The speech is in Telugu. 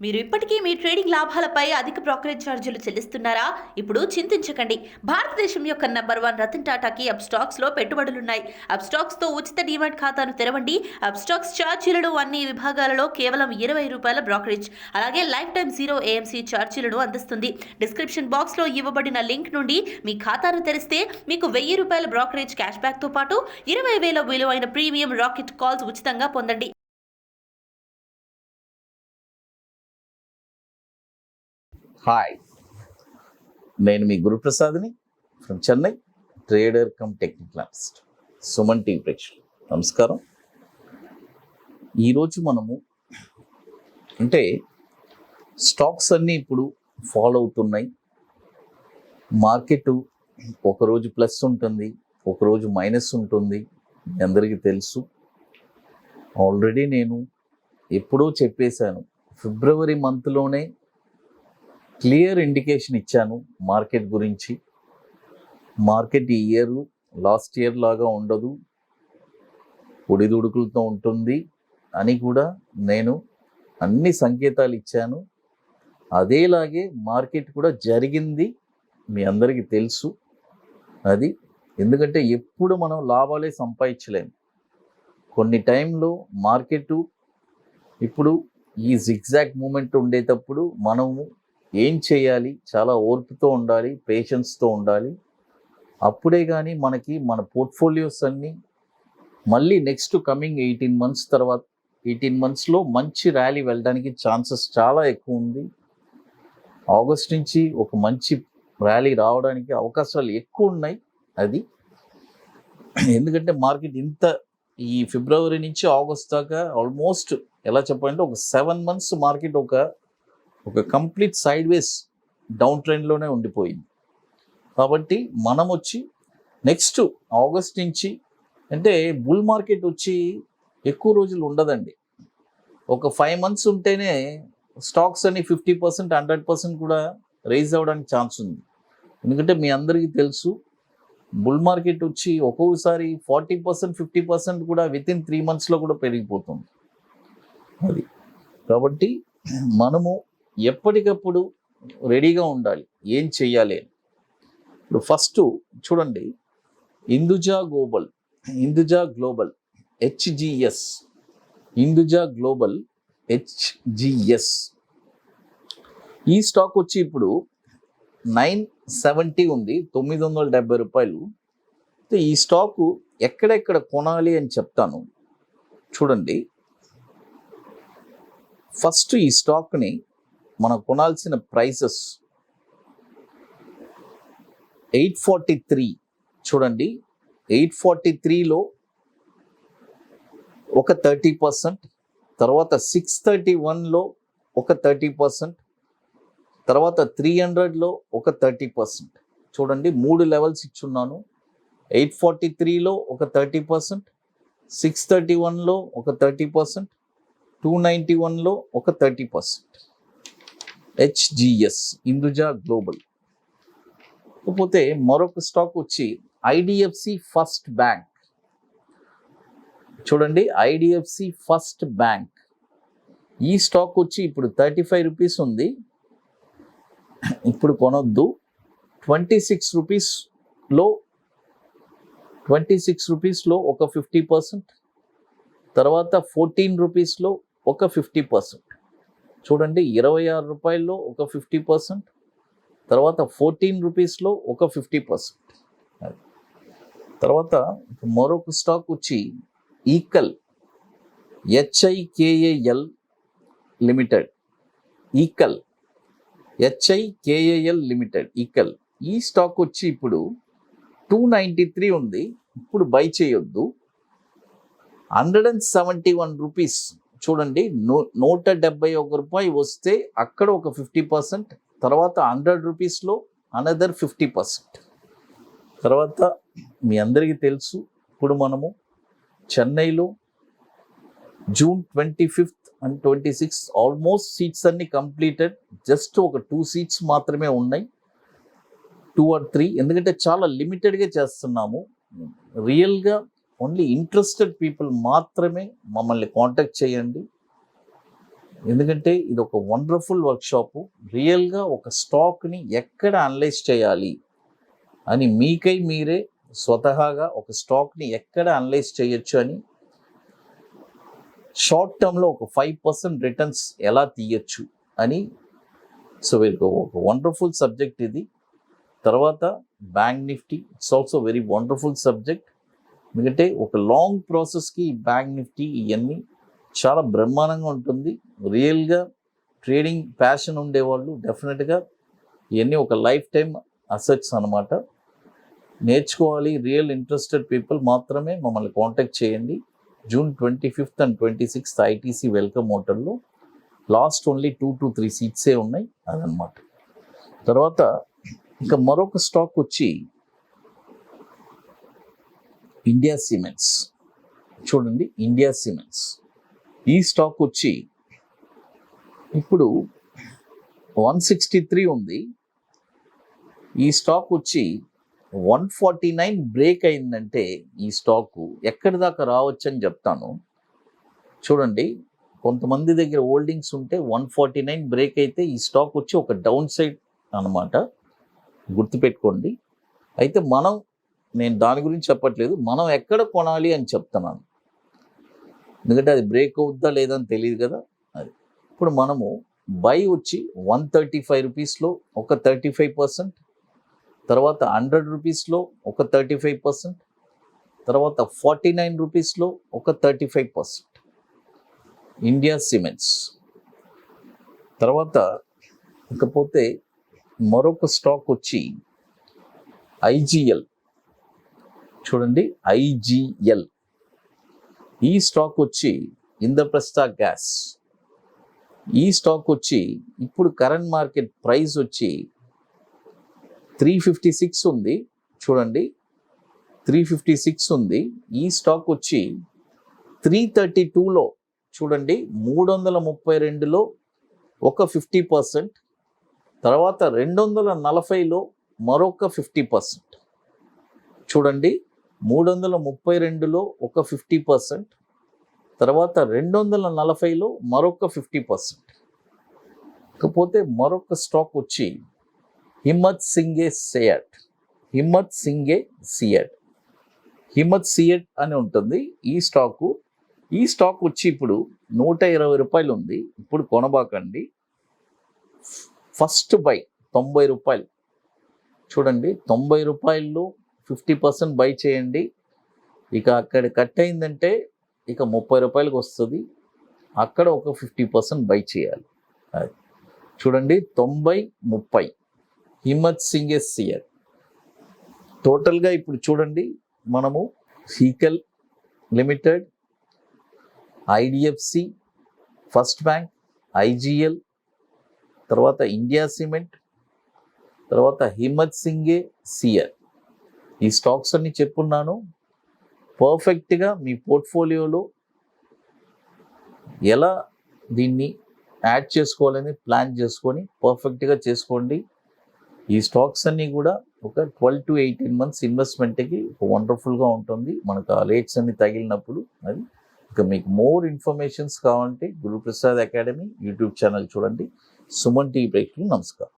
మీరు ఇప్పటికీ మీ ట్రేడింగ్ లాభాలపై అధిక బ్రోకరేజ్ ఛార్జీలు చెల్లిస్తున్నారా? ఇప్పుడు చింతించకండి. భారతదేశం యొక్క నంబర్ 1 రతన్ టాటాకి అప్స్టాక్స్ లో పెట్టుబడులున్నాయి. అప్స్టాక్స్ తో ఉచిత డీమాట్ ఖాతాను తెరవండి. అప్స్టాక్స్ ఛార్జీలను అన్ని విభాగాలలో కేవలం ₹20 బ్రోకరేజ్, అలాగే లైఫ్ టైం 0 AMC ఛార్జీలను అందిస్తుంది. డిస్క్రిప్షన్ బాక్స్ లో ఇవ్వబడిన లింక్ నుండి మీ ఖాతాను తెరిస్తే మీకు ₹1000 బ్రోకరేజ్ క్యాష్ బ్యాక్ తో పాటు 20,000 విలువైన ప్రీమియం రాకెట్ కాల్స్ ఉచితంగా పొందండి. హాయ్, నేను మీ గురుప్రసాద్ని from Chennai, trader cum technical analyst. Suman TV ప్రేక్షకులు నమస్కారం. ఈరోజు మనము స్టాక్స్ అన్నీ ఇప్పుడు ఫాలో అవుతున్నాయి. మార్కెట్ ఒకరోజు ప్లస్ ఉంటుంది, ఒకరోజు మైనస్ ఉంటుంది, మీ అందరికీ తెలుసు. ఆల్రెడీ నేను ఎప్పుడో చెప్పేశాను, ఫిబ్రవరి మంత్లోనే క్లియర్ ఇండికేషన్ ఇచ్చాను మార్కెట్ గురించి. మార్కెట్ ఈ ఇయర్ లాస్ట్ ఇయర్ లాగా ఉండదు, ఒడిదుడుకులతో ఉంటుంది అని కూడా నేను అన్ని సంకేతాలు ఇచ్చాను. అదేలాగే మార్కెట్ కూడా జరిగింది, మీ అందరికీ తెలుసు. అది ఎందుకంటే ఎప్పుడు మనం లాభాలే సంపాదించలేము. కొన్ని టైంలో మార్కెట్ ఇప్పుడు ఈ జిగ్జాగ్ మూమెంట్ ఉండేటప్పుడు మనము ఏం చేయాలి? చాలా ఓర్పుతో ఉండాలి, పేషెన్స్తో ఉండాలి. అప్పుడే కానీ మనకి మన పోర్ట్ఫోలియోస్ అన్నీ మళ్ళీ నెక్స్ట్ కమింగ్ 18 మంత్స్లో మంచి ర్యాలీ వెళ్ళడానికి ఛాన్సెస్ చాలా ఎక్కువ ఉంది. ఆగస్ట్ నుంచి ఒక మంచి ర్యాలీ రావడానికి అవకాశాలు ఎక్కువ ఉన్నాయి. అది ఎందుకంటే మార్కెట్ ఈ ఫిబ్రవరి నుంచి ఆగస్ట్ దాకా ఆల్మోస్ట్ ఎలా చెప్పాలంటే ఒక 7 months మార్కెట్ ఒక కంప్లీట్ సైడ్ వేస్ డౌన్ ట్రెండ్లోనే ఉండిపోయింది. కాబట్టి మనం వచ్చి నెక్స్ట్ ఆగస్ట్ నుంచి బుల్ మార్కెట్ వచ్చి ఎక్కువ రోజులు ఉండదండి. ఒక 5 months ఉంటేనే స్టాక్స్ అని 50%, 100% కూడా రైజ్ అవ్వడానికి ఛాన్స్ ఉంది. ఎందుకంటే మీ అందరికీ తెలుసు, బుల్ మార్కెట్ వచ్చి ఒక్కొక్కసారి 40%, 50% కూడా వితిన్ 3 monthsలో కూడా పెరిగిపోతుంది. అది కాబట్టి మనము ఎప్పటికప్పుడు రెడీగా ఉండాలి, ఏం చెయ్యాలి. ఇప్పుడు ఫస్ట్ చూడండి, Hinduja global HGS, Hinduja global HGS ఈ స్టాక్ వచ్చి ఇప్పుడు 970 ఉంది, ₹970. ఈ స్టాకు ఎక్కడెక్కడ కొనాలి అని చెప్తాను. చూడండి, ఫస్ట్ ఈ స్టాక్ని మనం కొనాల్సిన ప్రైసెస్ 843. చూడండి, 843లో ఒక 30%, తర్వాత 631లో ఒక 30%, తర్వాత 300లో ఒక 30%. చూడండి, 3 లెవెల్స్ ఇచ్చున్నాను. 843లో ఒక 30%, 631లో ఒక 30%, 291లో ఒక 30%. HGS, Hinduja global. కాకపోతే మరొక స్టాక్ వచ్చి IDFC ఫస్ట్ బ్యాంక్. చూడండి, IDFC ఫస్ట్ బ్యాంక్ ఈ స్టాక్ వచ్చి ఇప్పుడు ₹35 ఉంది. ఇప్పుడు కొనొద్దు. 26 రూపీస్లో ఒక 50%, తర్వాత 14 రూపీస్లో ఒక 50%. చూడండి, ₹26లో ఒక 50%, తర్వాత 14 రూపీస్లో ఒక 50%. తర్వాత మరొక స్టాక్ వచ్చి ఈకల్, HIKAL లిమిటెడ్. ఈకల్ ఈ స్టాక్ వచ్చి ఇప్పుడు 293 ఉంది. ఇప్పుడు బై చేయొద్దు. ₹171. చూడండి, ₹171 వస్తే అక్కడ ఒక 50%, తర్వాత ₹100లో అనదర్ 50%. తర్వాత మీ అందరికీ తెలుసు, ఇప్పుడు మనము చెన్నైలో June 25th and 26th almost seats అన్ని కంప్లీటెడ్. జస్ట్ ఒక 2 seats మాత్రమే ఉన్నాయి, 2 or 3. ఎందుకంటే చాలా లిమిటెడ్గా చేస్తున్నాము. రియల్గా ఓన్లీ ఇంట్రెస్టెడ్ పీపుల్ మాత్రమే మమ్మల్ని కాంటాక్ట్ చేయండి. ఎందుకంటే ఇది ఒక వండర్ఫుల్ వర్క్షాపు. రియల్గా ఒక స్టాక్ని ఎక్కడ అనలైజ్ చేయాలి అని మీకై మీరే స్వతహాగా ఒక స్టాక్ని ఎక్కడ అనలైజ్ చేయొచ్చు అని, షార్ట్ టర్మ్లో ఒక 5% రిటర్న్స్ ఎలా తీయచ్చు అని. సో వీరికి ఒక వండర్ఫుల్ సబ్జెక్ట్ ఇది. తర్వాత bank Nifty, it's also very wonderful subject. ఎందుకంటే ఒక లాంగ్ ప్రాసెస్కి బ్యాంక్ నిఫ్టీ ఇవన్నీ చాలా బ్రహ్మాండంగా ఉంటుంది. రియల్గా ట్రేడింగ్ ప్యాషన్ ఉండేవాళ్ళు డెఫినెట్గా ఇవన్నీ ఒక లైఫ్ టైం అసెట్స్ అనమాట. నేర్చుకోవాలి రియల్ ఇంట్రెస్టెడ్ పీపుల్ మాత్రమే మమ్మల్ని కాంటాక్ట్ చేయండి. June 25th and 26th ITC welcome హోటల్లో. లాస్ట్ ఓన్లీ 2 to 3 సీట్సే ఉన్నాయి అదనమాట. తర్వాత ఇంకా మరొక స్టాక్ వచ్చి ఇండియా సిమెంట్స్. చూడండి, ఇండియా సిమెంట్స్ ఈ స్టాక్ వచ్చి ఇప్పుడు 163 ఉంది. ఈ స్టాక్ వచ్చి 149 బ్రేక్ అయిందంటే ఈ స్టాకు ఎక్కడి దాకా రావచ్చు అని చెప్తాను. చూడండి, కొంతమంది దగ్గర హోల్డింగ్స్ ఉంటే 149 బ్రేక్ అయితే ఈ స్టాక్ వచ్చి ఒక డౌన్ సైడ్ అనమాట, గుర్తుపెట్టుకోండి. అయితే నేను దాని గురించి చెప్పట్లేదు, మనం ఎక్కడ కొనాలి అని చెప్తున్నాను. ఎందుకంటే అది బ్రేక్ అవుద్దా లేదని తెలియదు కదా. అది ఇప్పుడు మనము బై వచ్చి 135 రూపీస్లో ఒక 35%, తర్వాత 100 రూపీస్లో ఒక 35%, తర్వాత 49 రూపీస్లో ఒక 35%. India cements. తర్వాత ఇకపోతే మరొక స్టాక్ వచ్చి ఐజీఎల్. చూడండి, ఐజీఎల్ ఈ స్టాక్ వచ్చి ఇంద్రప్రస్థ గ్యాస్. ఈ స్టాక్ వచ్చి ఇప్పుడు కరెంట్ మార్కెట్ ప్రైస్ వచ్చి 356 ఉంది. చూడండి, 356 ఉంది. ఈ స్టాక్ వచ్చి 332లో, చూడండి 332లో ఒక 50%, తర్వాత 240లో మరొక 50%. చూడండి, 332లో ఒక 50%, తర్వాత 240లో మరొక 50%. ఇకపోతే మరొక స్టాక్ వచ్చి హిమ్మత్ సింగే సియట్. హిమ్మత్ సింగే సియట్, హిమ్మత్ సియట్ అని ఉంటుంది ఈ స్టాకు. ఈ స్టాక్ వచ్చి ఇప్పుడు 120 రూపాయలు ఉంది. ఇప్పుడు కొనబాకండి. ఫస్ట్ బై 90 రూపాయలు. చూడండి, 90 రూపాయల్లో 50% బై చేయండి. ఇక అక్కడ కట్ అయిందంటే ఇక 30 రూపాయలకు వస్తుంది. అక్కడ ఒక 50% బై చేయాలి. అది చూడండి, 90-30 హిమ్మత్ సింగే సియర్. టోటల్గా ఇప్పుడు చూడండి, మనము Hikal limited, IDFC, first bank, IGL, తర్వాత ఇండియా సిమెంట్, తర్వాత హిమ్మత్ సింగే సియర్, ఈ స్టాక్స్ అన్ని చెప్పున్నాను. పర్ఫెక్ట్గా మీ పోర్ట్ఫోలియోలో ఎలా దీన్ని యాడ్ చేసుకోవాలని ప్లాన్ చేసుకొని పర్ఫెక్ట్గా చేసుకోండి. ఈ స్టాక్స్ అన్నీ కూడా ఒక 12 to 18 months ఇన్వెస్ట్మెంట్కి వండర్ఫుల్గా ఉంటుంది మనకు ఆ రేట్స్ అన్ని తగిలినప్పుడు. అది ఇక మీకు మోర్ ఇన్ఫర్మేషన్స్ కావాలంటే గురుప్రసాద్ అకాడమీ యూట్యూబ్ ఛానల్ చూడండి. సుమన్ టీవీ ప్రేక్షకులకు నమస్కారం.